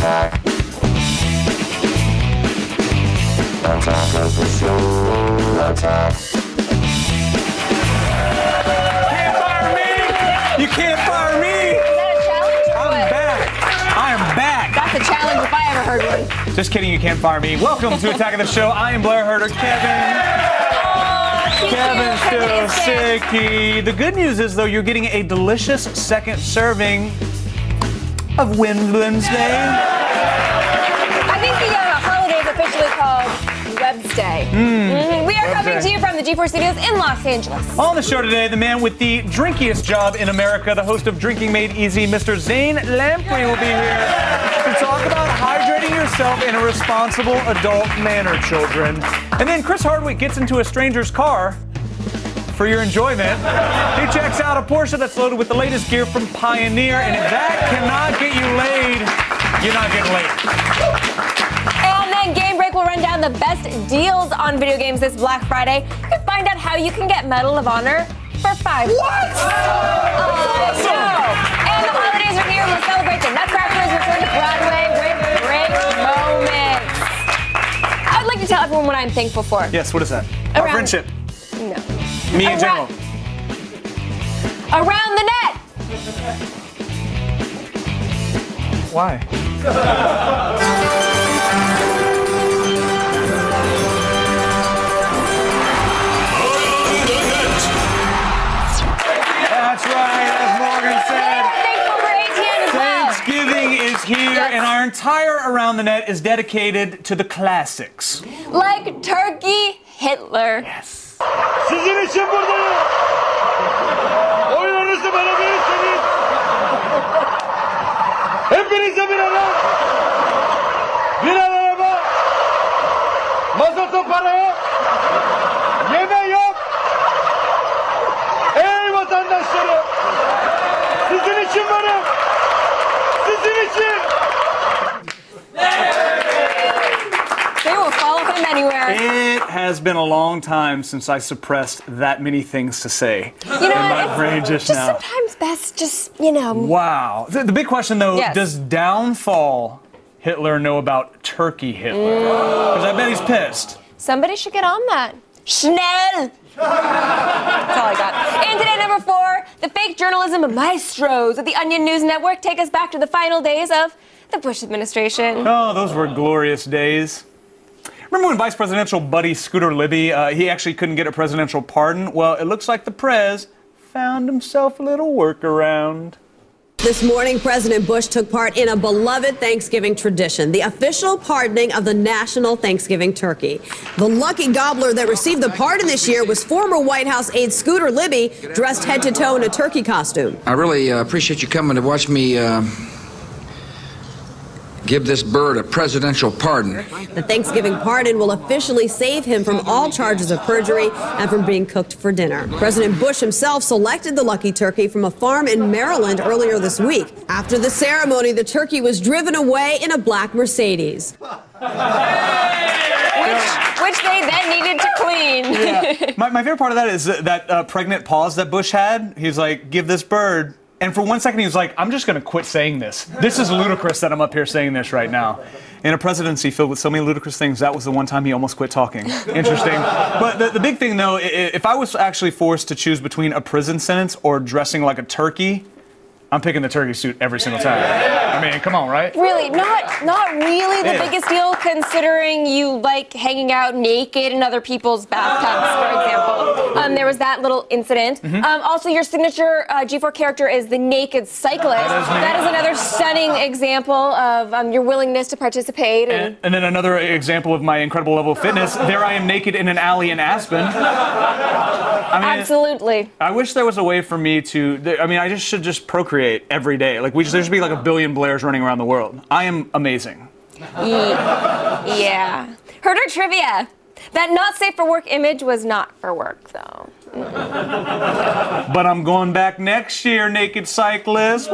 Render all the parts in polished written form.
Can't fire me! You can't fire me! Is that a challenge or I'm what? back! I am back! That's a challenge if I ever heard one. Just kidding, you can't fire me. Welcome to Attack of the Show. I am Blair Herter. Kevin's still sicky. The good news is, though, you're getting a delicious second serving of Wednesday. I think the holiday is officially called Wednesday. We are coming to you from the G4 Studios in Los Angeles. On the show today, the man with the drinkiest job in America, the host of Drinking Made Easy, Mr. Zane Lamprey will be here to talk about hydrating yourself in a responsible adult manner, children. And then Chris Hardwick gets into a stranger's car for your enjoyment. He checks out a Porsche that's loaded with the latest gear from Pioneer, and if that cannot get you laid, you're not getting laid. And then Game Break will run down the best deals on video games this Black Friday. You can find out how you can get Medal of Honor for $5. What? No. And the holidays are here. We'll celebrate the Nutcrackers return to Broadway with great moments. I'd like to tell everyone what I'm thankful for. Yes, what is that? Our friendship. No. Me in general. Around the net. Why? That's right, as Morgan said. Thankful for ATN as well. Thanksgiving is here, and our entire Around the Net is dedicated to the classics. Like Turkey Hitler. Yes. Sizin için buradayım. Oylarınızı bana verirseniz hepinize bir ara, bir araba, mazota para yok, yeme yok. Ey vatandaşlarım, sizin için varım, sizin için. They will follow him anywhere. It has been a long time since I suppressed that many things to say You know, in my it's brain just now. sometimes best just, you know. Wow. The big question, though, Yes. does downfall Hitler know about Turkey Hitler? Because I bet he's pissed. Somebody should get on that. Schnell! That's all I got. And today, number 4, the fake journalism maestros at the Onion News Network take us back to the final days of the Bush administration. Oh, those were glorious days. Remember when Vice Presidential buddy Scooter Libby, he actually couldn't get a presidential pardon? Well, it looks like the Prez found himself a little workaround. This morning, President Bush took part in a beloved Thanksgiving tradition, the official pardoning of the national Thanksgiving turkey. The lucky gobbler that received the pardon this year was former White House aide Scooter Libby, dressed head to toe in a turkey costume. I really appreciate you coming to watch me give this bird a presidential pardon. The Thanksgiving pardon will officially save him from all charges of perjury and from being cooked for dinner. President Bush himself selected the lucky turkey from a farm in Maryland earlier this week. After the ceremony, the turkey was driven away in a black Mercedes. Which they then needed to clean. Yeah. My favorite part of that is that pregnant pause that Bush had. He was like, give this bird. And for 1 second, he was like, I'm just going to quit saying this. This is ludicrous that I'm up here saying this right now. In a presidency filled with so many ludicrous things, that was the one time he almost quit talking. Interesting. But the big thing, though, if I was actually forced to choose between a prison sentence or dressing like a turkey, I'm picking the turkey suit every single time. I mean, come on, right? Really, not really the biggest deal, considering you like hanging out naked in other people's bathtubs, for example. There was that little incident. Also, your signature G4 character is the naked cyclist. That is another stunning example of your willingness to participate. And then another example of my incredible level of fitness. There I am naked in an alley in Aspen. I mean, absolutely. I wish there was a way for me to. I mean, I just should just procreate every day. Like there should be like a billion Blairs running around the world. I am amazing. Yeah. Herder trivia. That not safe for work image was not for work, though. But I'm going back next year, naked cyclist.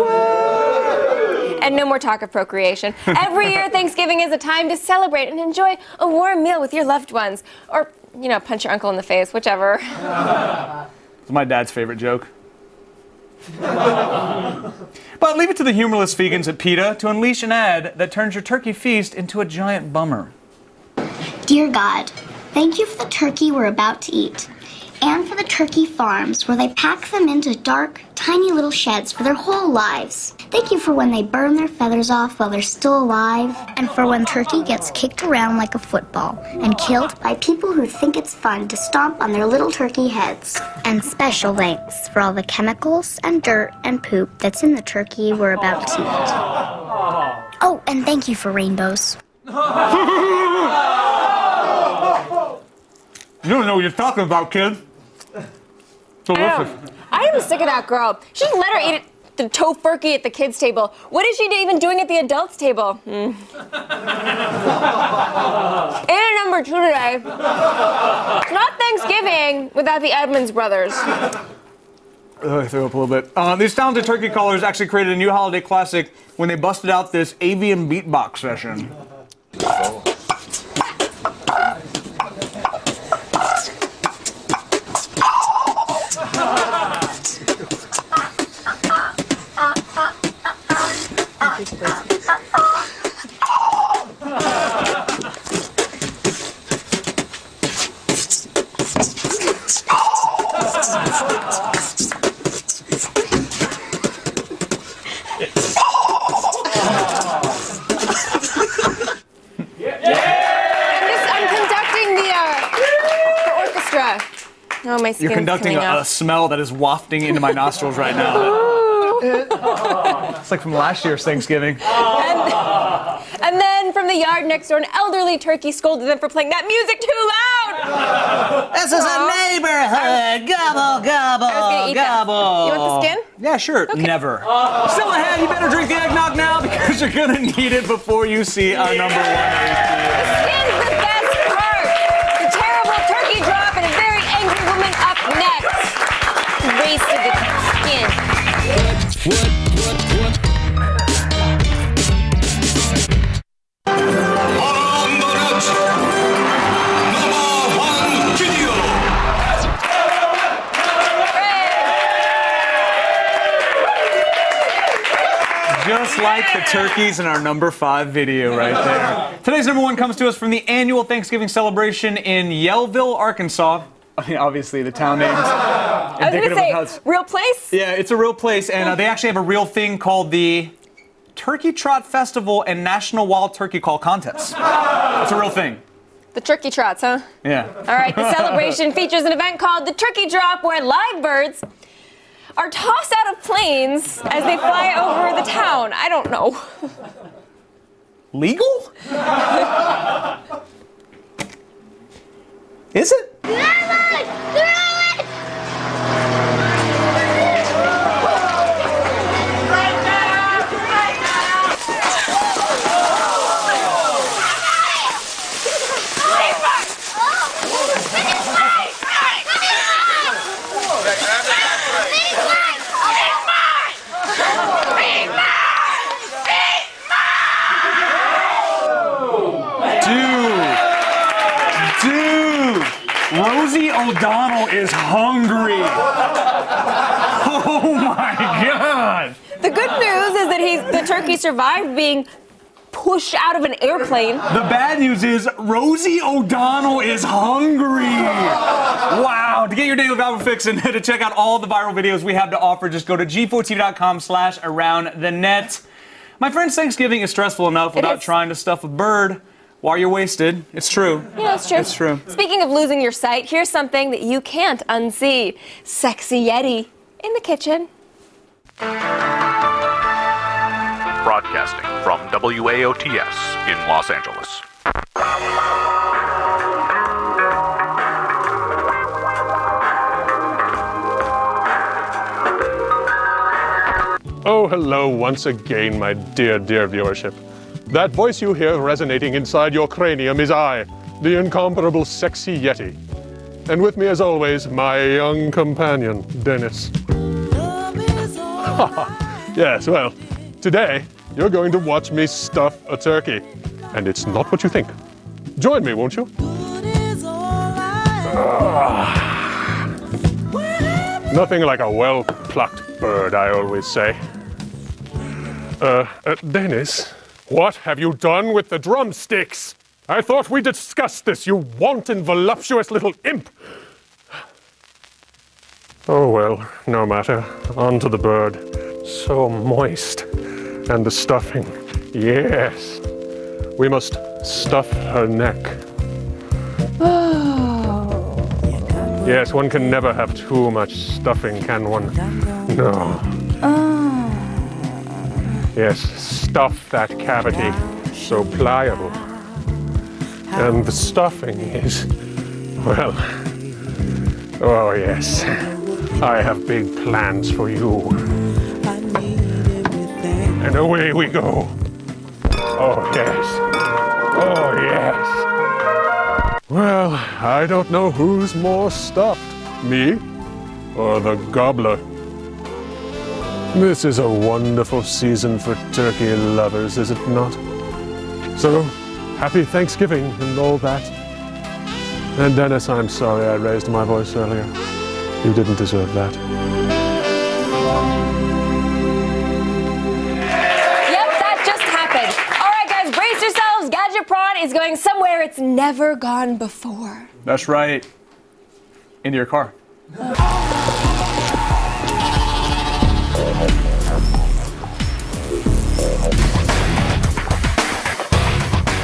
And no more talk of procreation. Every year, Thanksgiving is a time to celebrate and enjoy a warm meal with your loved ones. Or, you know, punch your uncle in the face, whichever. It's my dad's favorite joke. But leave it to the humorless vegans at PETA to unleash an ad that turns your turkey feast into a giant bummer. Dear God, thank you for the turkey we're about to eat, and for the turkey farms where they pack them into dark, tiny little sheds for their whole lives. Thank you for when they burn their feathers off while they're still alive, and for when turkey gets kicked around like a football and killed by people who think it's fun to stomp on their little turkey heads. And special thanks for all the chemicals and dirt and poop that's in the turkey we're about to eat. Oh, and thank you for rainbows. You don't know what you're talking about, kid. Delicious. I am sick of that girl. She just let her eat the tofurkey at the kids' table. What is she even doing at the adults' table? And number 2 today. It's not Thanksgiving without the Edmonds brothers. I threw up a little bit. These talented turkey callers actually created a new holiday classic when they busted out this avian beatbox session. Oh, my skin's You're conducting a smell that is wafting into my nostrils right now. It's like from last year's Thanksgiving. And then from the yard next door, an elderly turkey scolded them for playing that music too loud. This is a neighborhood. Gobble, gobble, I was gonna eat gobble. That. You want the skin? Yeah, sure. Okay. Never. Still ahead. You better drink the eggnog now because you're gonna need it before you see our number 1 The skin's the best part. The terrible turkey drop and a very angry woman up next. Wasted the skin. Just like the turkeys in our number 5 video right there. Today's number 1 comes to us from the annual Thanksgiving celebration in Yellville, Arkansas. I mean, obviously, the town names. I was going to say, real place? Yeah, it's a real place, and they actually have a real thing called the Turkey Trot Festival and National Wild Turkey Call Contest. It's a real thing. The turkey trots, huh? Yeah. All right, the celebration features an event called the Turkey Drop, where live birds are tossed out of planes as they fly over the town. I don't know. Legal? Is it? Rosie O'Donnell is hungry. Oh my God. The good news is that the turkey survived being pushed out of an airplane. The bad news is Rosie O'Donnell is hungry. Wow. To get your daily viral fix and to check out all the viral videos we have to offer, just go to g4tv.com/aroundthenet. My friends, Thanksgiving is stressful enough without trying to stuff a bird while you're wasted. It's true. Yeah, it's true. It's true. Speaking of losing your sight, here's something that you can't unsee. Sexy Yeti in the kitchen. Broadcasting from WAOTS in Los Angeles. Oh, hello once again, my dear, dear viewership. That voice you hear resonating inside your cranium is I, the incomparable Sexy Yeti. And with me, as always, my young companion, Dennis. Yes, well, today you're going to watch me stuff a turkey. And it's not what you think. Join me, won't you? Nothing like a well-plucked bird, I always say. Dennis, what have you done with the drumsticks? I thought we discussed this, you wanton, voluptuous little imp. Oh well, no matter. On to the bird. So moist. And the stuffing. Yes. We must stuff her neck. Oh. Yes, one can never have too much stuffing, can one? No. Yes, stuff that cavity. So pliable. And the stuffing is, well, oh yes. I have big plans for you. And away we go. Oh, yes. Oh, yes. Well, I don't know who's more stuffed, me or the gobbler. This is a wonderful season for turkey lovers, is it not? So, happy Thanksgiving and all that. And Dennis, I'm sorry I raised my voice earlier. You didn't deserve that. Yep, that just happened. All right, guys, brace yourselves. Gadgetron is going somewhere it's never gone before. That's right. Into your car.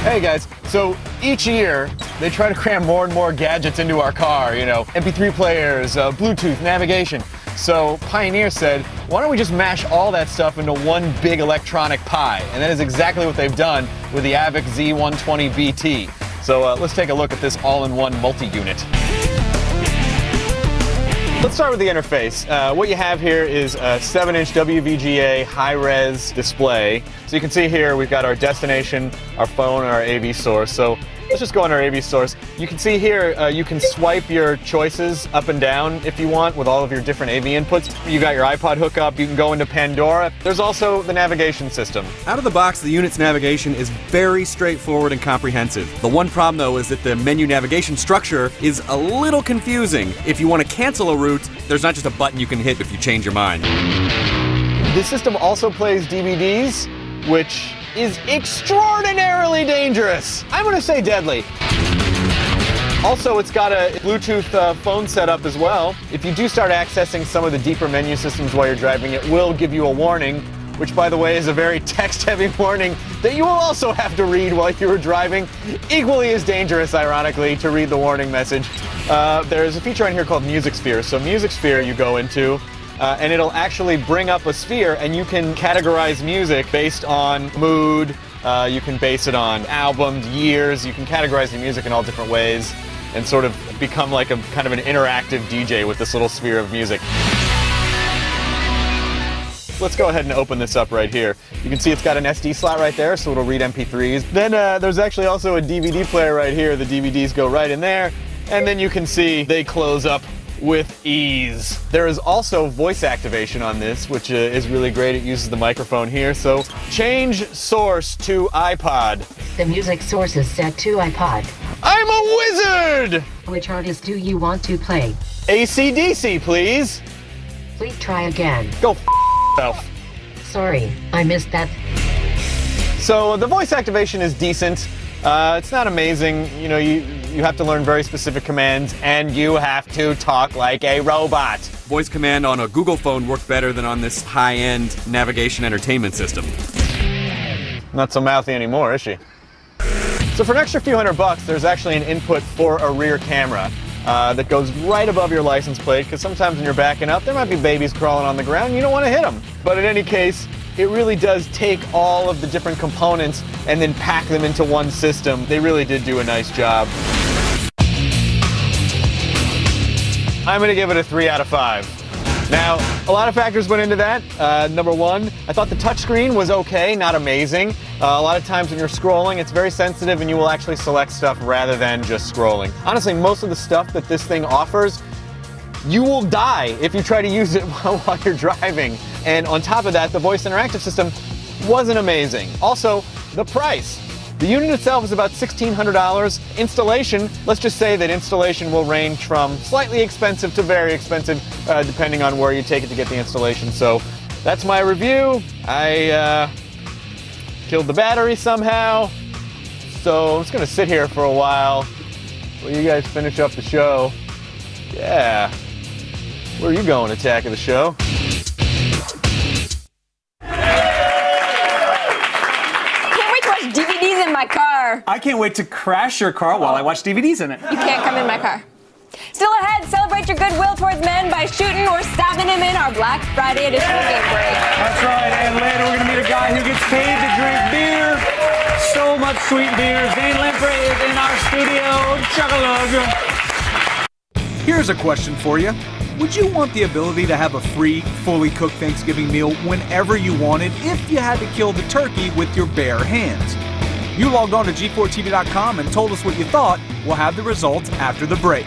Hey guys, so each year they try to cram more and more gadgets into our car, you know, MP3 players, Bluetooth, navigation. So Pioneer said, why don't we just mash all that stuff into one big electronic pie? And that is exactly what they've done with the AVIC Z120 BT. So let's take a look at this all-in-one multi-unit. Let's start with the interface. What you have here is a 7-inch WVGA high-res display. So you can see here we've got our destination, our phone, and our AV source. So let's just go on our AV source. You can see here you can swipe your choices up and down if you want with all of your different AV inputs. You got your iPod hookup, you can go into Pandora. There's also the navigation system. Out of the box, the unit's navigation is very straightforward and comprehensive. The one problem though is that the menu navigation structure is a little confusing. If you want to cancel a route, there's not just a button you can hit if you change your mind. This system also plays DVDs, which is extraordinarily dangerous. I'm gonna say deadly. Also, it's got a Bluetooth phone setup as well. If you do start accessing some of the deeper menu systems while you're driving, it will give you a warning, which by the way is a very text-heavy warning that you will also have to read while you're driving. Equally as dangerous, ironically, to read the warning message. There's a feature on here called Music Sphere. So Music Sphere you go into, and it'll actually bring up a sphere and you can categorize music based on mood, you can base it on albums, years, you can categorize the music in all different ways and sort of become like a kind of an interactive DJ with this little sphere of music. Let's go ahead and open this up right here. You can see it's got an SD slot right there, so it'll read MP3s. Then there's actually also a DVD player right here. The DVDs go right in there, and then you can see they close up with ease. There is also voice activation on this, which is really great. It uses the microphone here. So change source to iPod. The music source is set to iPod. I'm a wizard! Which artist do you want to play? AC/DC, please. Please try again. Go f yourself. Sorry, I missed that. So the voice activation is decent. It's not amazing. You know, you have to learn very specific commands, and you have to talk like a robot. Voice command on a Google phone worked better than on this high-end navigation entertainment system. Not so mouthy anymore, is she? So for an extra few $100, there's actually an input for a rear camera that goes right above your license plate, because sometimes when you're backing up, there might be babies crawling on the ground, and you don't want to hit them. But in any case, it really does take all of the different components and then pack them into one system. They really did do a nice job. I'm going to give it a 3 out of 5. Now, a lot of factors went into that. Number one, I thought the touchscreen was okay, not amazing. A lot of times when you're scrolling, it's very sensitive and you will actually select stuff rather than just scrolling. Honestly, most of the stuff that this thing offers, you will die if you try to use it while you're driving. And on top of that, the voice interactive system wasn't amazing. Also, the price. The unit itself is about $1,600. Installation, let's just say that installation will range from slightly expensive to very expensive, depending on where you take it to get the installation. So that's my review. I killed the battery somehow. So I'm just gonna sit here for a while while you guys finish up the show. Yeah. Where are you going, Attack of the Show? Can't wait to watch DVDs in my car. I can't wait to crash your car while I watch DVDs in it. You can't come in my car. Still ahead, celebrate your goodwill towards men by shooting or stabbing him in our Black Friday edition of Game Break. That's right, and later we're going to meet a guy who gets paid to drink beer. So much sweet beer. Zane Lamprey is in our studio. Chug-a-lug. Here's a question for you. Would you want the ability to have a free, fully cooked Thanksgiving meal whenever you wanted if you had to kill the turkey with your bare hands? You logged on to G4TV.com and told us what you thought. We'll have the results after the break.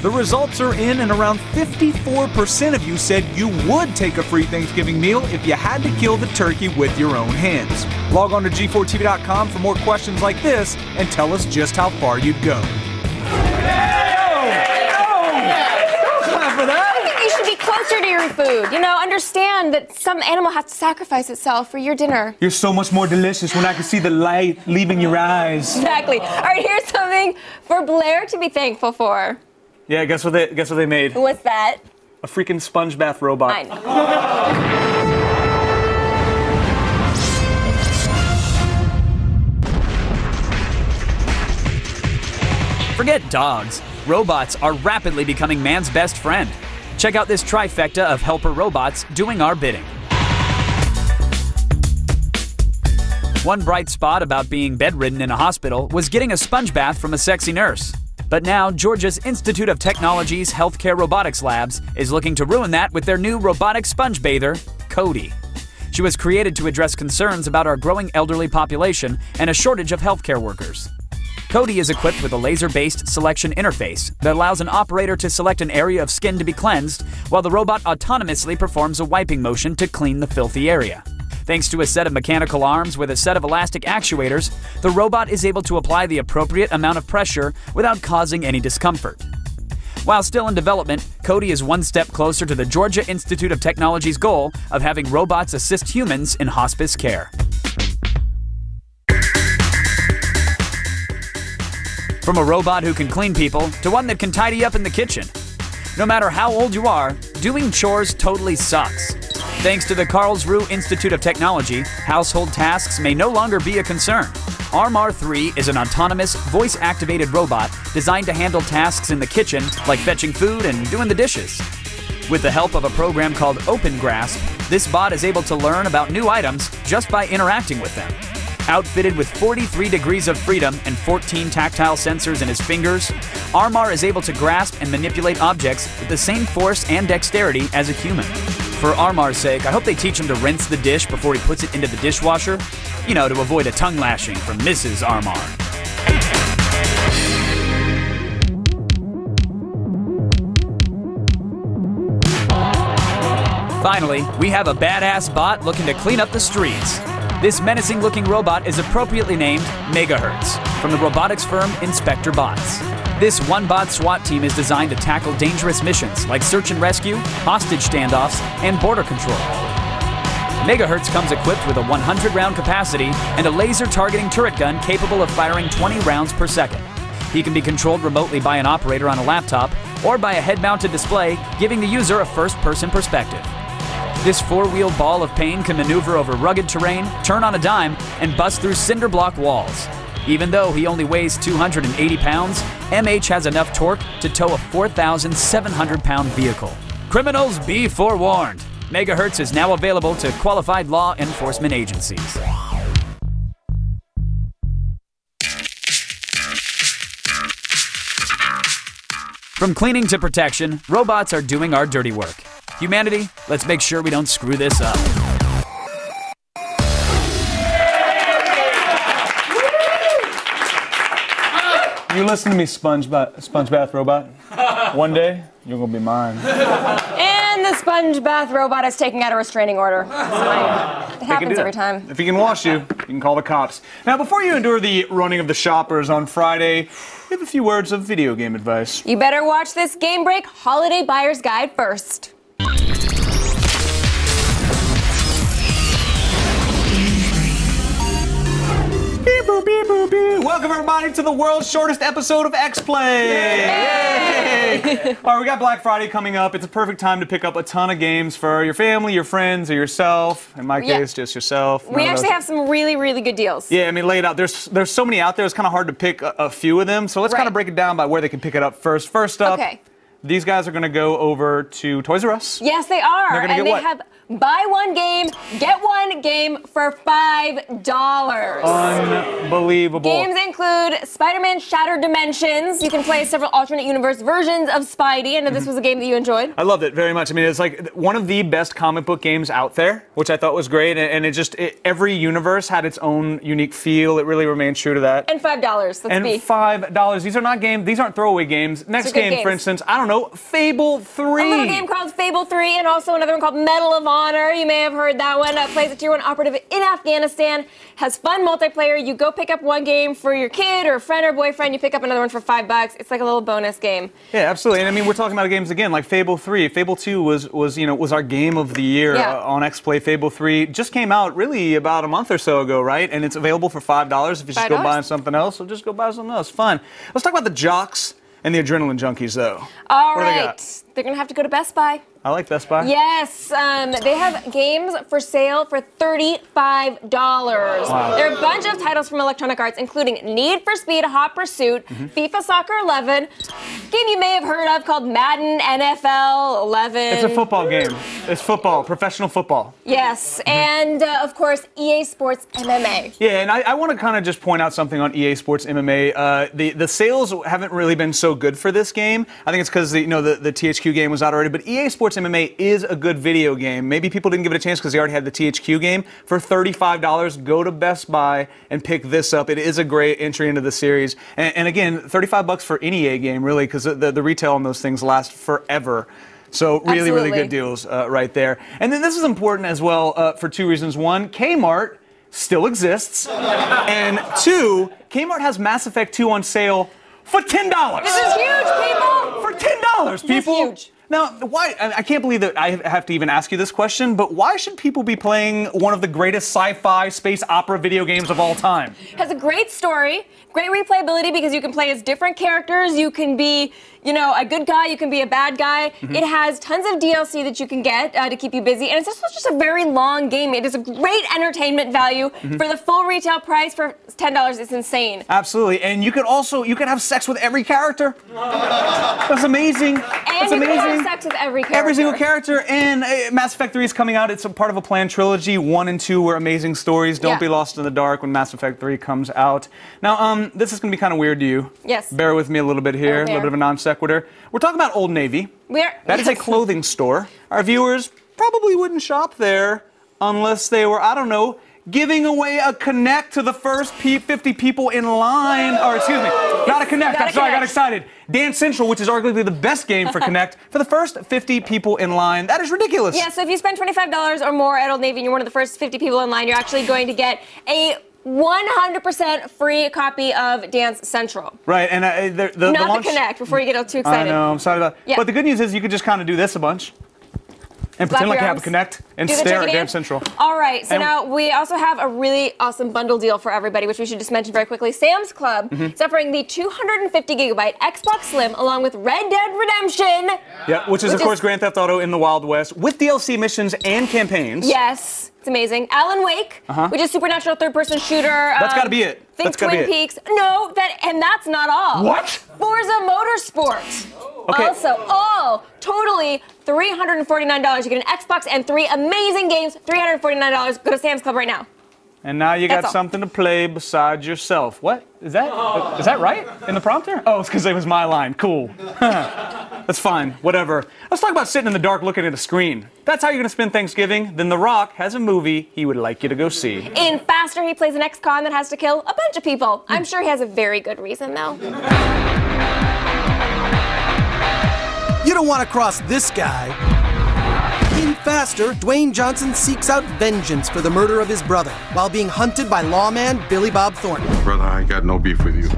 The results are in, and around 54% of you said you would take a free Thanksgiving meal if you had to kill the turkey with your own hands. Log on to G4TV.com for more questions like this and tell us just how far you'd go. You should be closer to your food. You know, understand that some animal has to sacrifice itself for your dinner. You're so much more delicious when I can see the light leaving your eyes. Exactly. All right, here's something for Blair to be thankful for. Yeah, guess what they made? What's that? A freaking sponge bath robot. I know. Forget dogs. Robots are rapidly becoming man's best friend. Check out this trifecta of helper robots doing our bidding. One bright spot about being bedridden in a hospital was getting a sponge bath from a sexy nurse. But now, Georgia's Institute of Technology's Healthcare Robotics Labs is looking to ruin that with their new robotic sponge bather, Cody. She was created to address concerns about our growing elderly population and a shortage of healthcare workers. Cody is equipped with a laser-based selection interface that allows an operator to select an area of skin to be cleansed, while the robot autonomously performs a wiping motion to clean the filthy area. Thanks to a set of mechanical arms with a set of elastic actuators, the robot is able to apply the appropriate amount of pressure without causing any discomfort. While still in development, Cody is one step closer to the Georgia Institute of Technology's goal of having robots assist humans in hospice care. From a robot who can clean people to one that can tidy up in the kitchen. No matter how old you are, doing chores totally sucks. Thanks to the Karlsruhe Institute of Technology, household tasks may no longer be a concern. Armar 3 is an autonomous, voice-activated robot designed to handle tasks in the kitchen, like fetching food and doing the dishes. With the help of a program called OpenGrasp, this bot is able to learn about new items just by interacting with them. Outfitted with 43 degrees of freedom and 14 tactile sensors in his fingers, Armar is able to grasp and manipulate objects with the same force and dexterity as a human. For Armar's sake, I hope they teach him to rinse the dish before he puts it into the dishwasher. You know, to avoid a tongue lashing from Mrs. Armar. Finally, we have a badass bot looking to clean up the streets. This menacing-looking robot is appropriately named Megahertz, from the robotics firm Inspector Bots. This one-bot SWAT team is designed to tackle dangerous missions like search and rescue, hostage standoffs, and border control. Megahertz comes equipped with a 100-round capacity and a laser-targeting turret gun capable of firing 20 rounds per second. He can be controlled remotely by an operator on a laptop or by a head-mounted display, giving the user a first-person perspective. This four-wheeled ball of pain can maneuver over rugged terrain, turn on a dime, and bust through cinder block walls. Even though he only weighs 280 pounds, MH has enough torque to tow a 4,700-pound vehicle. Criminals, be forewarned. Megahertz is now available to qualified law enforcement agencies. From cleaning to protection, robots are doing our dirty work. Humanity, let's make sure we don't screw this up. You listen to me, Sponge Bath Robot. One day, you're gonna be mine. And And the sponge bath robot is taking out a restraining order. It happens every time. If he can wash you, you can call the cops. Now, before you endure the running of the shoppers on Friday, we have a few words of video game advice. You better watch this Game Break Holiday Buyer's Guide first. Welcome everybody to the world's shortest episode of X-Play! Yay! All right, we got Black Friday coming up. It's a perfect time to pick up a ton of games for your family, your friends, or yourself. In my case, just yourself. We actually have some really, really good deals. Yeah, I mean, lay it out. There's so many out there, it's kind of hard to pick a few of them. So let's kind of break it down by where they can pick it up first. First up, these guys are going to go over to Toys R Us. Yes, they are. They're gonna and get they what? have buy one game, get one game for $5. Unbelievable. Games include Spider-Man Shattered Dimensions. You can play several alternate universe versions of Spidey. I know this was a game that you enjoyed. I loved it very much. I mean, it's like one of the best comic book games out there, which I thought was great. And every universe had its own unique feel. It really remained true to that. And $5. $5. These are not games. These aren't throwaway games. Next game, for instance, I don't know, Fable 3. A little game called Fable 3, and also another one called Medal of Honor. You may have heard that one. Plays a Tier 1 operative in Afghanistan. Has fun multiplayer. You go pick up one game for your kid or friend or boyfriend. You pick up another one for $5. It's like a little bonus game. Yeah, absolutely. And I mean, we're talking about games again like Fable 3. Fable 2 was our game of the year on X-Play. Fable 3 just came out really about a month or so ago, right? And it's available for $5 if you just go buy something else. So just go buy something else. Fun. Let's talk about the jocks and the adrenaline junkies, though. All right. They're going to have to go to Best Buy. I like Best Buy. Yes, they have games for sale for $35. Wow. There are a bunch of titles from Electronic Arts, including Need for Speed Hot Pursuit, FIFA Soccer 11, game you may have heard of called Madden NFL 11. It's a football game. It's football, professional football. Yes, and of course, EA Sports MMA. Yeah, and I want to kind of just point out something on EA Sports MMA. The sales haven't really been so good for this game. I think it's because the THQ game was out already, but EA Sports MMA is a good video game. Maybe people didn't give it a chance because they already had the THQ game. For $35, go to Best Buy and pick this up. It is a great entry into the series. And again, $35 for any EA game, really, because the retail on those things last forever. So really, really good deals right there. And then this is important as well for two reasons. One, Kmart still exists. And two, Kmart has Mass Effect 2 on sale for $10. This is huge, people! For $10, people! This is huge. Now, why? I can't believe that I have to even ask you this question, but why should people be playing one of the greatest sci-fi space opera video games of all time? It has a great story, great replayability because you can play as different characters. You can be, a good guy. You can be a bad guy. It has tons of DLC that you can get to keep you busy, and it's also just a very long game. It is a great entertainment value for the full retail price for $10. It's insane. Absolutely, and you could have sex with every character. That's amazing. That's amazing. You can have sex with every character. Every single character, and Mass Effect 3 is coming out. It's a part of a planned trilogy. 1 and 2 were amazing stories. Don't be lost in the dark when Mass Effect 3 comes out. Now, this is going to be kind of weird to you. Yes. Bear with me a little bit here, a little bit of a non sequitur. We're talking about Old Navy. That is a clothing store. Our viewers probably wouldn't shop there unless they were, I don't know, giving away a Kinect to the first 50 people in line. Or excuse me, not a Kinect. I'm sorry, I got excited. Dance Central, which is arguably the best game for Kinect, for the first 50 people in line. That is ridiculous. Yeah, so if you spend $25 or more at Old Navy and you're one of the first 50 people in line, you're actually going to get a 100% free copy of Dance Central. Right, and not the launch, the Kinect, before you get too excited. I know, I'm sorry about that. But the good news is you could just kind of do this a bunch. And pretend like you have a Kinect and stare at Dance Central. All right, so now we also have a really awesome bundle deal for everybody, which we should just mention very quickly. Sam's Club is offering the 250 gigabyte Xbox Slim along with Red Dead Redemption. Yeah, which is of course Grand Theft Auto in the Wild West with DLC missions and campaigns. Yes, it's amazing. Alan Wake, which is supernatural third-person shooter. That's got to be it. Think Twin Peaks. No, and that's not all. What? Forza Motorsport. Okay. Also, all totally $349. You get an Xbox and 3 amazing games. $349. Go to Sam's Club right now. And now you got something to play besides yourself. What? Is that right in the prompter? Oh, it's because it was my line. Cool. That's fine. Whatever. Let's talk about sitting in the dark looking at a screen. That's how you're going to spend Thanksgiving. Then The Rock has a movie he would like you to go see. In Faster, he plays an ex-con that has to kill a bunch of people. I'm sure he has a very good reason, though. You don't want to cross this guy. Faster, Dwayne Johnson seeks out vengeance for the murder of his brother while being hunted by lawman Billy Bob Thornton. Brother, I ain't got no beef with you.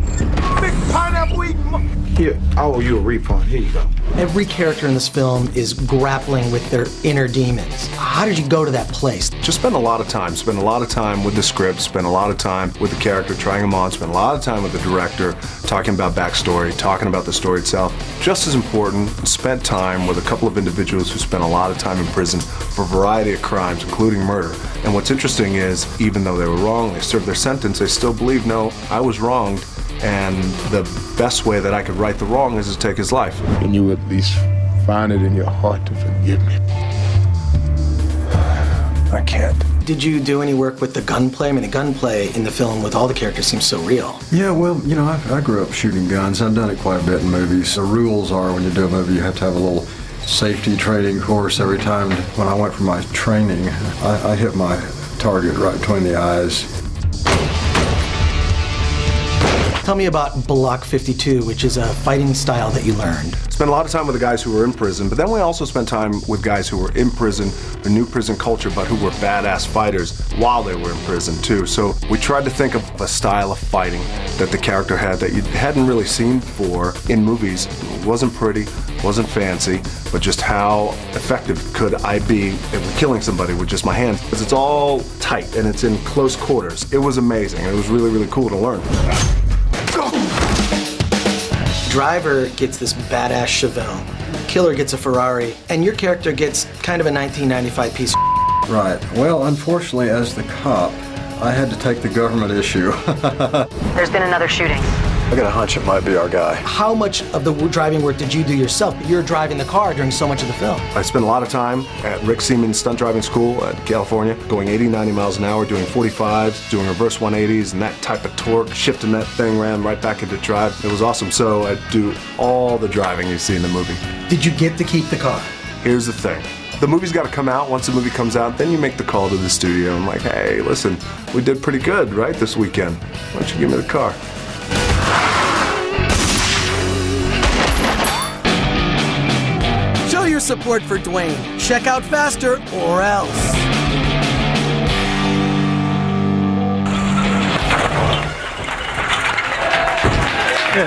Big pineapple eating. Here, I owe you a refund. Here you go. Every character in this film is grappling with their inner demons. How did you go to that place? Just spend a lot of time. Spend a lot of time with the script, spend a lot of time with the character, trying them on, spend a lot of time with the director, talking about backstory, talking about the story itself. Just as important, spent time with a couple of individuals who spent a lot of time in prison for a variety of crimes, including murder. And what's interesting is, even though they were wrong, they served their sentence, they still believe, no, I was wronged, and the best way that I could right the wrong is to take his life. Can you at least find it in your heart to forgive me? I can't. Did you do any work with the gunplay? I mean, the gunplay in the film with all the characters seems so real. Yeah, well, you know, I grew up shooting guns. I've done it quite a bit in movies. The rules are when you do a movie, you have to have a little safety training course every time. When I went for my training, I hit my target right between the eyes. Tell me about Block 52, which is a fighting style that you learned. Spent a lot of time with the guys who were in prison, but then we also spent time with guys who were in prison, the new prison culture, but who were badass fighters while they were in prison too. So we tried to think of a style of fighting that the character had that you hadn't really seen before in movies. It wasn't pretty, wasn't fancy, but just how effective could I be at killing somebody with just my hands? Because it's all tight and it's in close quarters. It was amazing. It was really, really cool to learn. Driver gets this badass Chevelle, Killer gets a Ferrari, and your character gets kind of a 1995 piece of Right. Well, unfortunately, as the cop, I had to take the government issue. There's been another shooting. I got a hunch it might be our guy. How much of the driving work did you do yourself? You're driving the car during so much of the film. I spent a lot of time at Rick Siemens Stunt Driving School at California, going 80, 90 miles an hour, doing 45s, doing reverse 180s, and that type of torque, shifting that thing around right back into drive. It was awesome. So I do all the driving you see in the movie. Did you get to keep the car? Here's the thing. The movie's got to come out. Once the movie comes out, then you make the call to the studio. I'm like, hey, listen, we did pretty good, right, this weekend. Why don't you give me the car? Show your support for Dwayne. Check out Faster or else. I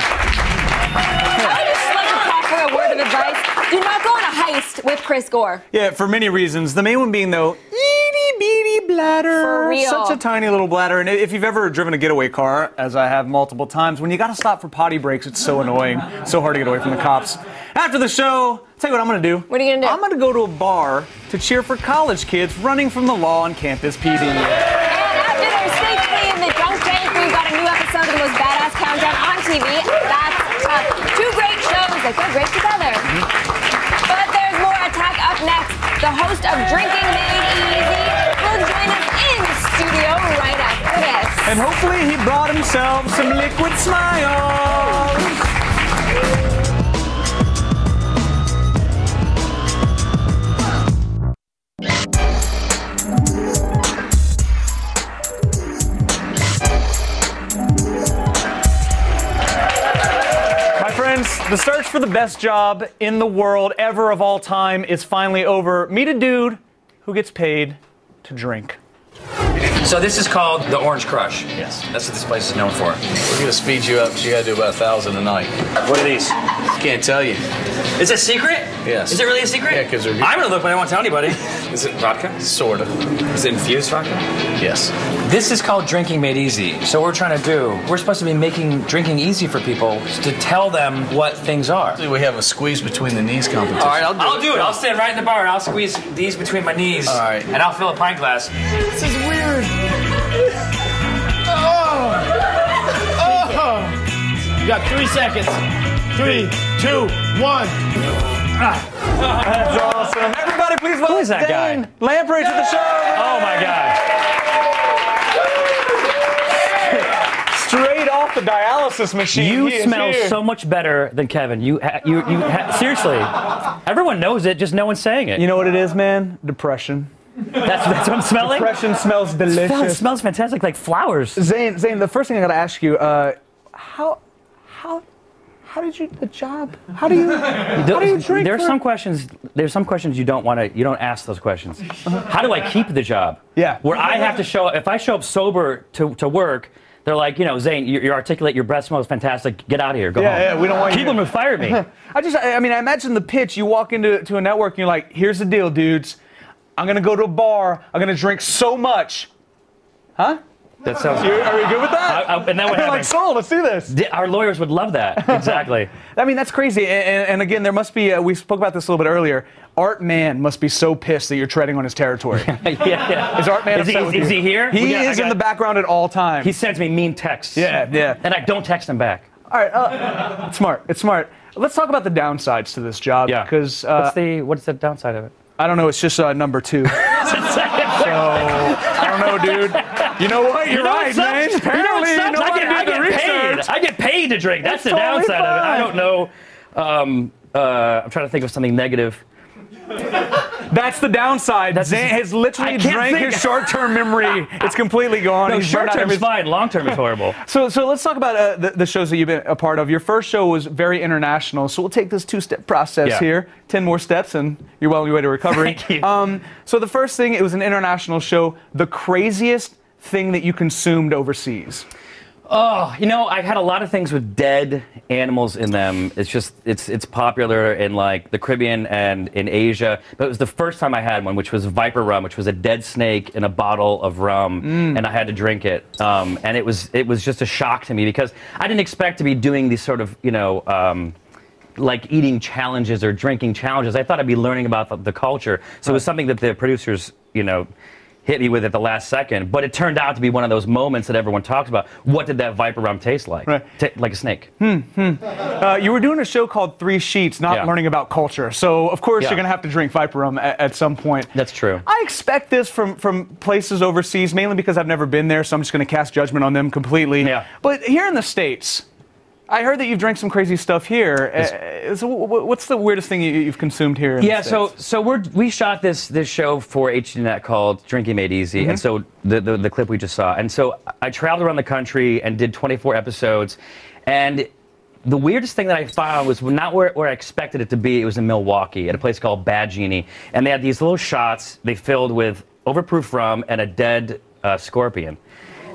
would just like to offer a word of advice. Do not go on a heist with Chris Gore. Yeah, for many reasons. The main one being, though, itty-bitty bladder. For real. Such a tiny little bladder. And if you've ever driven a getaway car, as I have multiple times, when you got to stop for potty breaks, it's so annoying. So hard to get away from the cops. After the show, tell you what I'm going to do. What are you going to do? I'm going to go to a bar to cheer for college kids running from the law on Campus PD. And after they're safely in the drunk tank, we've got a new episode of the most badass countdown on TV. That's two great shows that go great together. But there's more Attack up next. The host of Drinking Made Easy will join us in studio right after this. And hopefully he brought himself some liquid smiles. The search for the best job in the world ever of all time is finally over. Meet a dude who gets paid to drink. So this is called the Orange Crush. Yes. That's what this place is known for. We're gonna speed you up, so you gotta do about 1,000 a night. What are these? Can't tell you. Is it a secret? Yes. Is it really a secret? Yeah, because I'm gonna look, but I won't tell anybody. Is it vodka? Sort of. Is it infused vodka? Yes. This is called Drinking Made Easy. So what we're trying to do, we're supposed to be making drinking easy for people to tell them what things are. We have a squeeze between the knees competition. All right, I'll do it. I'll stand right in the bar and I'll squeeze these between my knees. All right. And I'll fill a pint glass. This is weird. You got 3 seconds. 3, 2, 1. That's awesome. Everybody, please welcome. Who is that Dan guy? Lamprey to the show. Oh my God. Straight off the dialysis machine. You smell so much better than Kevin. Seriously. Everyone knows it, just no one's saying it. You know what it is, man? Depression. That's what I'm smelling? Depression smells delicious. It smells how did you the job? How do you drink? There's some questions. There's some questions you don't want to. You don't ask those questions. How do I keep the job? Yeah. Where I have to show. If I show up sober to work, they're like, you know, Zane, you're articulate. Your breath smells fantastic. Get out of here. Go home. Yeah, we don't want you. People have fired me. I mean, I imagine the pitch. You walk into a network and you're like, here's the deal, dudes. I'm gonna go to a bar. I'm gonna drink so much. Huh? That sounds. Are you good with that? And that would happen. Like, sold. Let's do this. Our lawyers would love that. Exactly. I mean, that's crazy. And again, there must be. We spoke about this a little bit earlier. Art Man must be so pissed that you're treading on his territory. Yeah. Is Art Man upset with you? Is he here? He is in the background at all times. He sends me mean texts. Yeah. And I don't text him back. All right. It's smart. It's smart. Let's talk about the downsides to this job. Yeah. Because what's the downside of it? I don't know. It's just number 2. So I don't know, dude. You know what? You're right, man. Apparently, I get paid to drink. That's the downside of it. I don't know. I'm trying to think of something negative. That's the downside. Zane has literally drank his short-term memory. It's completely gone. No, short-term is fine. Long-term is horrible. So let's talk about the shows that you've been a part of. Your first show was very international, so we'll take this 2-step process here. 10 more steps, and you're well on your way to recovery. Thank you. So the first thing, it was an international show. The craziest thing that you consumed overseas? Oh, you know, I've had a lot of things with dead animals in them. It's just, it's popular in like the Caribbean and in Asia. But it was the first time I had one, which was Viper rum, which was a dead snake in a bottle of rum, and I had to drink it. And it was just a shock to me because I didn't expect to be doing these sort of, you know, like eating challenges or drinking challenges. I thought I'd be learning about the culture. So it was something that the producers, you know, hit me with at the last second, but it turned out to be one of those moments that everyone talks about. What did that Viper rum taste like? Right. Like a snake. You were doing a show called 3 Sheets, not learning about culture. So, of course, you're going to have to drink Viper rum at some point. That's true. I expect this from places overseas, mainly because I've never been there, so I'm just going to cast judgment on them completely. Yeah. But here in the States, I heard that you've drank some crazy stuff here. So what's the weirdest thing you've consumed here? In the States? So we shot this show for HDNet called Drinking Made Easy, and so the clip we just saw. And so I traveled around the country and did 24 episodes, and the weirdest thing that I found was not where I expected it to be. It was in Milwaukee at a place called Bad Genie, and they had these little shots they filled with overproof rum and a dead scorpion.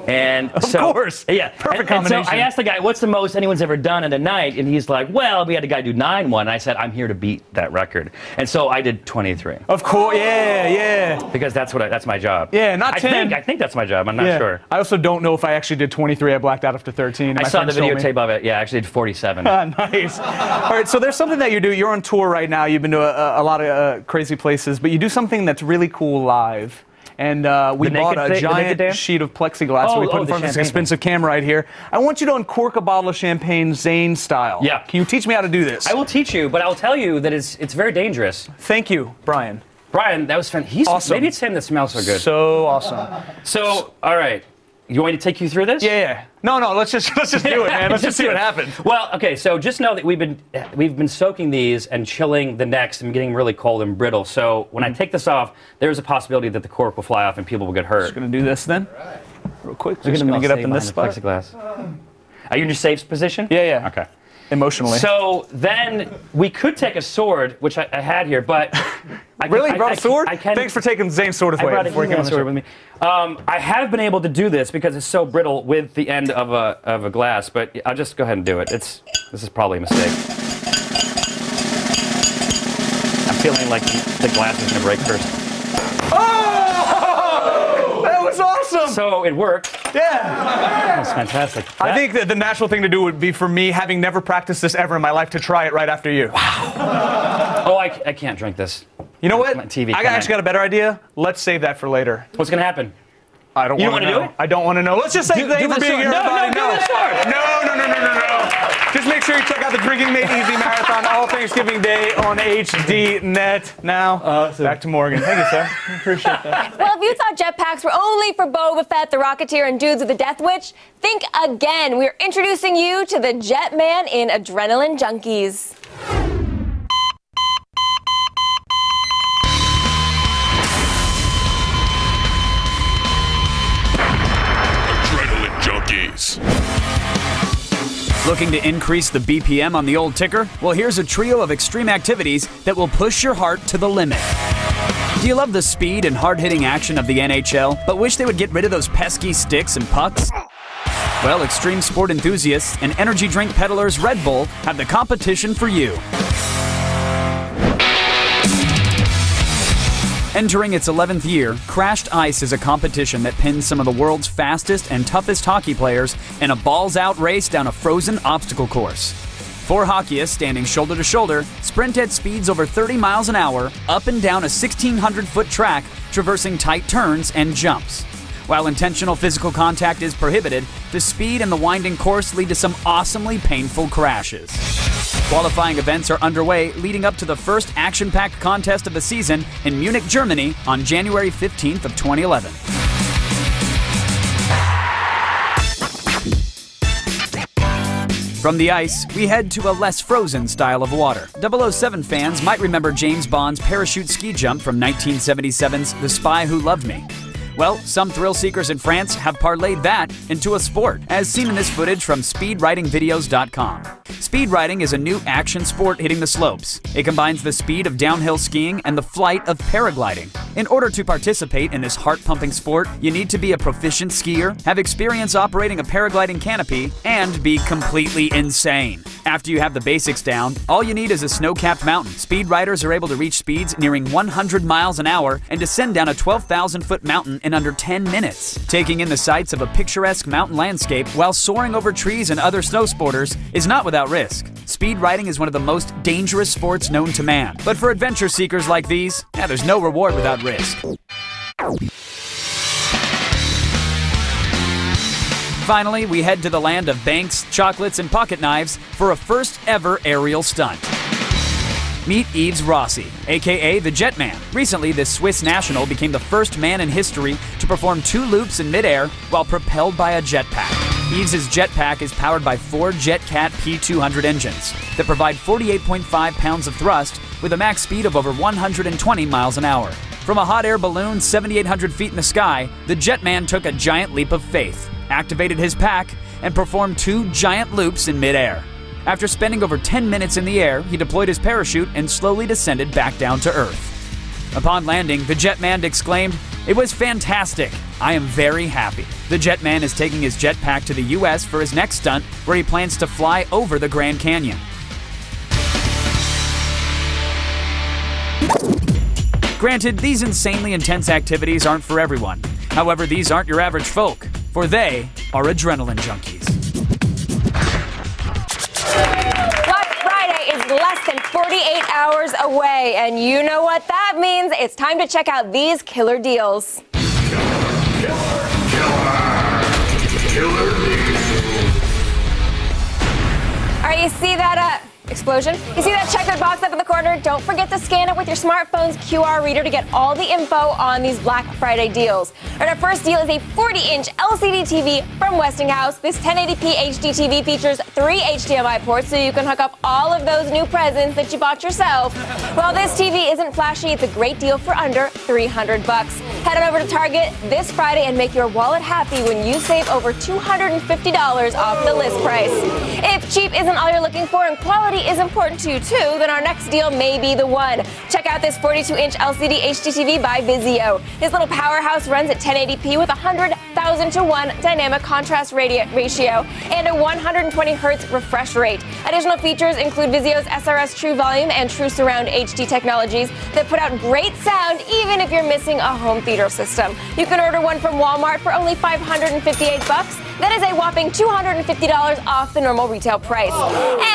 And of course. Yeah. Perfect combination. So I asked the guy, what's the most anyone's ever done in a night? And he's like, well, we had a guy do 9-1. And I said, I'm here to beat that record. And so I did 23. Of course, yeah. Because that's my job. Yeah, not 10. I think that's my job. I'm not sure. I also don't know if I actually did 23. I blacked out after 13. I saw the videotape of it. Yeah, I actually did 47. Nice. All right, so there's something that you do. You're on tour right now. You've been to a lot of crazy places, but you do something that's really cool live. And we bought a giant sheet of plexiglass. So we put in front of this expensive camera right here. I want you to uncork a bottle of champagne Zane style. Yeah. Can you teach me how to do this? I will teach you, but I'll tell you that it's very dangerous. Thank you, Brian. Brian, that was fun. He's awesome. Maybe it's him that smells so good. So awesome. So, all right. You want me to take you through this? Yeah. No, let's just do it, man. Let's just see what happens. Well, okay, so just know that we've been soaking these and chilling the necks and getting really cold and brittle. So when I take this off, there's a possibility that the cork will fly off and people will get hurt. Just gonna do this then, real quick. Just gonna get up in this spot. Plexiglass. Are you in your safe position? Yeah. Okay. Emotionally. So then we could take a sword, which I had here, but really brought a sword? Thanks for taking Zane's sword away. I brought a sword with me. I have been able to do this because it's so brittle with the end of a glass, but I'll just go ahead and do it. This is probably a mistake. I'm feeling like the glass is gonna break first. Oh! That was awesome! So it worked. Yeah. That's fantastic. I think that the natural thing to do would be for me, having never practiced this ever in my life, to try it right after you. Wow. Oh, I can't drink this. You know what? My TV. I actually got a better idea. Let's save that for later. What's gonna happen? I don't want to know. I don't want to know. Let's just say thank you for being here, everybody. No. Just make sure you check out the Drinking Made Easy Marathon all Thanksgiving Day on HDNet. Now, back to Morgan. Thank you, sir. Appreciate that. Well, if you thought jetpacks were only for Boba Fett, the Rocketeer, and dudes with the Death Witch, think again. We're introducing you to the Jetman in Adrenaline Junkies. Adrenaline Junkies. Looking to increase the BPM on the old ticker? Well, here's a trio of extreme activities that will push your heart to the limit. Do you love the speed and hard-hitting action of the NHL, but wish they would get rid of those pesky sticks and pucks? Well, extreme sport enthusiasts and energy drink peddlers Red Bull have the competition for you. Entering its 11th year, Crashed Ice is a competition that pins some of the world's fastest and toughest hockey players in a balls-out race down a frozen obstacle course. 4 hockeyists standing shoulder to shoulder sprint at speeds over 30 miles an hour up and down a 1,600-foot track, traversing tight turns and jumps. While intentional physical contact is prohibited, the speed and the winding course lead to some awesomely painful crashes. Qualifying events are underway leading up to the first action-packed contest of the season in Munich, Germany on January 15th of 2011. From the ice, we head to a less frozen style of water. 007 fans might remember James Bond's parachute ski jump from 1977's The Spy Who Loved Me. Well, some thrill seekers in France have parlayed that into a sport, as seen in this footage from SpeedRidingVideos.com. Speed riding is a new action sport hitting the slopes. It combines the speed of downhill skiing and the flight of paragliding. In order to participate in this heart-pumping sport, you need to be a proficient skier, have experience operating a paragliding canopy, and be completely insane. After you have the basics down, all you need is a snow-capped mountain. Speed riders are able to reach speeds nearing 100 miles an hour and descend down a 12,000-foot mountain in under 10 minutes. Taking in the sights of a picturesque mountain landscape while soaring over trees and other snow sporters is not without risk. Speed riding is one of the most dangerous sports known to man. But for adventure seekers like these, there's no reward without risk. Finally, we head to the land of banks, chocolates, and pocket knives for a first-ever aerial stunt. Meet Yves Rossi, aka the Jetman. Recently, this Swiss national became the first man in history to perform 2 loops in midair while propelled by a jetpack. Yves' jetpack is powered by 4 JetCat P200 engines that provide 48.5 pounds of thrust with a max speed of over 120 miles an hour. From a hot air balloon 7,800 feet in the sky, the Jetman took a giant leap of faith, activated his pack, and performed 2 giant loops in midair. After spending over 10 minutes in the air, he deployed his parachute and slowly descended back down to Earth. Upon landing, the Jetman exclaimed, "It was fantastic. I am very happy." The Jetman is taking his jetpack to the US for his next stunt, where he plans to fly over the Grand Canyon. Granted, these insanely intense activities aren't for everyone. However, these aren't your average folk, for they are adrenaline junkies. Less than 48 hours away, and you know what that means. It's time to check out these killer deals. Killer deals. All right, you see that explosion? You see that checkered box up in the corner? Don't forget to scan it with your smartphone's QR reader to get all the info on these Black Friday deals. All right, our first deal is a 40-inch LCD TV from Westinghouse. This 1080p HD TV features 3 HDMI ports, so you can hook up all of those new presents that you bought yourself. While this TV isn't flashy, it's a great deal for under $300. Head on over to Target this Friday and make your wallet happy when you save over $250 off the list price. If cheap isn't all you're looking for and quality is important to you too, then our next deal may be the one. Check out this 42-inch LCD HD TV by Vizio. This little powerhouse runs at 1080p with 100,000 to 1 dynamic contrast ratio and a 120 Hz refresh rate. Additional features include Vizio's SRS True Volume and True Surround HD technologies that put out great sound even if you're missing a home theater system. You can order one from Walmart for only $558. That is a whopping $250 off the normal retail price.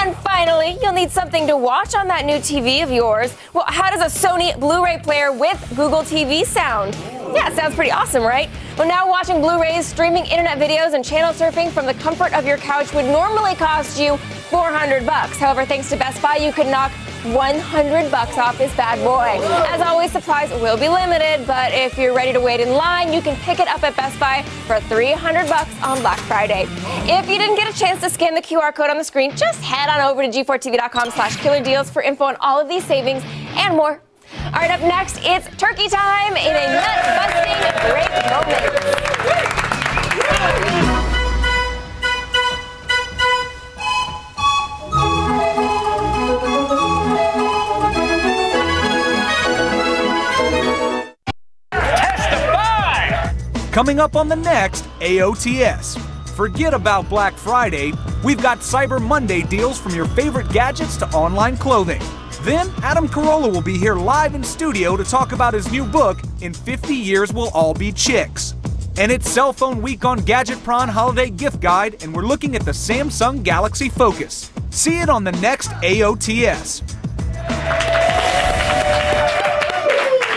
And finally, you'll need something to watch on that new TV of yours. Well, how does a Sony Blu-ray player with Google TV sound? Yeah, it sounds pretty awesome, right? Well, now watching Blu-rays, streaming internet videos, and channel surfing from the comfort of your couch would normally cost you $400. However, thanks to Best Buy, you can knock $100 off this bad boy. As always, supplies will be limited, but if you're ready to wait in line, you can pick it up at Best Buy for $300 on Black Friday. If you didn't get a chance to scan the QR code on the screen, just head on over to g4tv.com/killerdeals for info on all of these savings and more. All right, up next, it's turkey time in a nut-busting great moment. Coming up on the next AOTS. Forget about Black Friday. We've got Cyber Monday deals from your favorite gadgets to online clothing. Then Adam Carolla will be here live in studio to talk about his new book, In 50 Years We'll All Be Chicks. And it's Cell Phone Week on Gadget Prawn Holiday Gift Guide, and we're looking at the Samsung Galaxy Focus. See it on the next AOTS.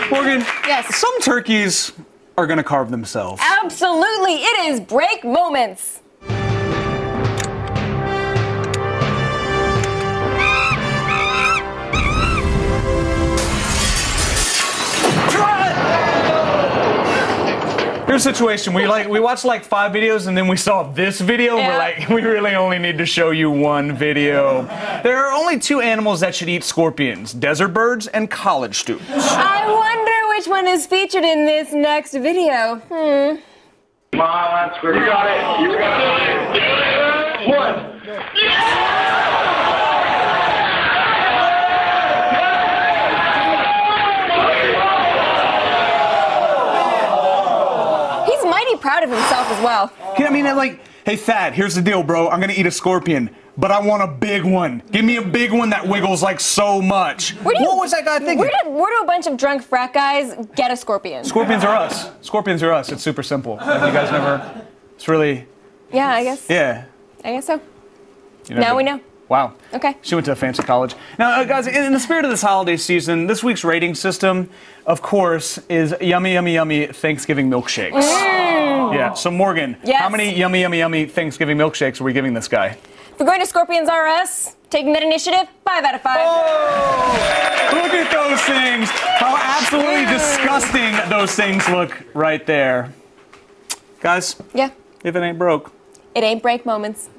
Morgan, yes. Some turkeys are going to carve themselves. Absolutely. It is break moments. Here's a situation. We watched like 5 videos and then we saw this video. And we're like, we really only need to show you one video. There are only 2 animals that should eat scorpions: desert birds and college students. I wonder which one is featured in this next video. Come on, let's go. You got it. You got it. One. He's mighty proud of himself as well. I mean, like, hey, Thad, here's the deal, bro. I'm going to eat a scorpion, but I want a big one. Give me a big one that wiggles like so much. What was that guy thinking? Where do a bunch of drunk frat guys get a scorpion? Scorpions are us. Scorpions are us. It's super simple. Like, you guys never... It's really... Yeah, I guess. Yeah. I guess so. You know, now we know. Wow. Okay. She went to a fancy college. Now, guys, in the spirit of this holiday season, this week's rating system, of course, is yummy, yummy, yummy Thanksgiving milkshakes. Yeah. So, Morgan, how many yummy, yummy, yummy Thanksgiving milkshakes are we giving this guy? If we're going to Scorpions R Us, taking that initiative, 5 out of 5. Oh! Look at those things. How absolutely disgusting those things look right there. Guys? Yeah. If it ain't broke. It ain't break moments.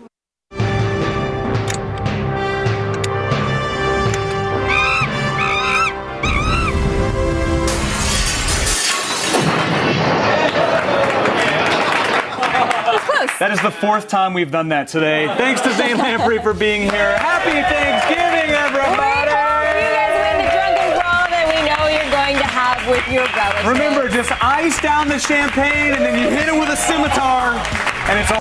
That is the 4th time we've done that today. Thanks to Zane Lamprey for being here. Happy Thanksgiving, everybody! We hope you guys win the drunken brawl that we know you're going to have with your relatives. Remember, just ice down the champagne and then you hit it with a scimitar, and it's all